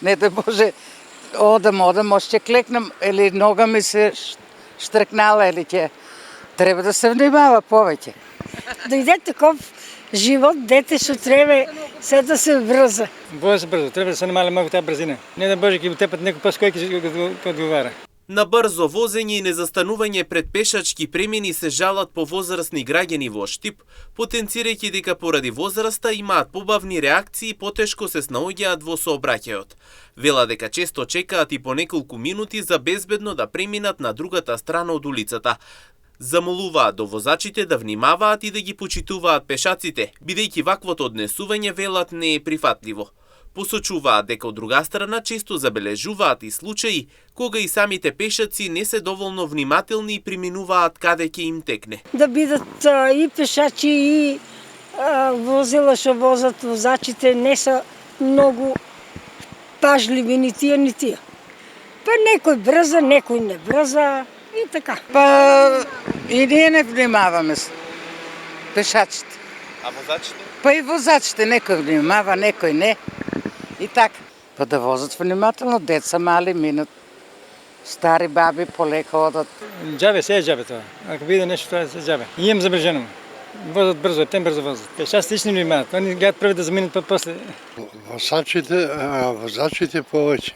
Не да Боже, одам, ќе клекнам, или нога ми се штркнала, или ќе... Треба да се внимава повеќе. Дојде таков живот, дете што треба се да се брза. Вози брзо, треба да се намали малку таа брзина. Не да Боже, ќе тепат некој пас кој ќе одговара. На брзо возење и незастанување пред пешачки премини се жалат повозрасни граѓани во Штип, потенцирајќи дека поради возраста имаат побавни реакции и потешко се снаоѓаат во сообраќајот. Вела дека често чекаат и по неколку минути за безбедно да преминат на другата страна од улицата. Замолуваат до возачите да внимаваат и да ги почитуваат пешаците, бидејќи ваквото однесување, велат, не е прифатливо. Посочуваат дека од друга страна често забележуваат и случаи кога и самите пешаци не се доволно внимателни и преминуваат каде ќе им текне. Да бидат и пешачи и возила што возат возачите не се многу пажливи ни тие. Па некој брза, некој не брза и така. Па и ние не внимаваме пешачите. А возачите? Па и возачите, некој внимава, некој не. И така. Па да возат внимателно, деца мали минат, стари баби полека одат. Џабе, се е џабе тоа. Ако биде нешто, тоа се џабе. И имам забележено. Возат брзо, тем брзо возат. Пешаците лично внимаваат, они гледат први да заминат, па после. Возачите повеќе.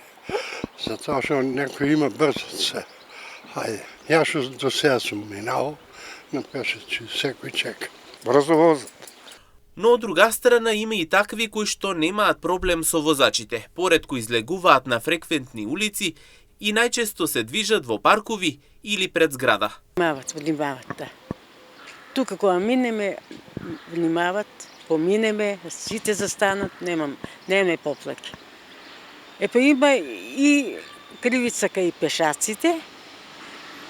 Затоа што некој има брзоце. Хајде, јас што до сега сум минал, на пешачи секој чека. Брзо возат. Но од друга страна има и такви кои што немаат проблем со возачите, поред кои излегуваат на фреквентни улици и најчесто се движат во паркови или пред зграда. Внимават, да. Тука кога минеме, внимават, поминеме, сите застанат, немаме поплаки. Епа има и кривица кај пешаците,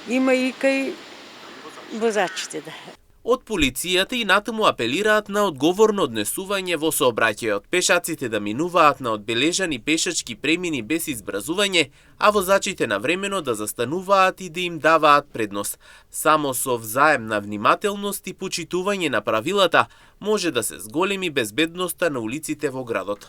има и кај возачите, да. Од полицијата и натаму апелираат на одговорно однесување во сообраќајот, пешаците да минуваат на одбележани пешачки премини без избразување, а возачите навремено да застануваат и да им даваат предност. Само со взаемна внимателност и почитување на правилата може да се зголеми безбедноста на улиците во градот.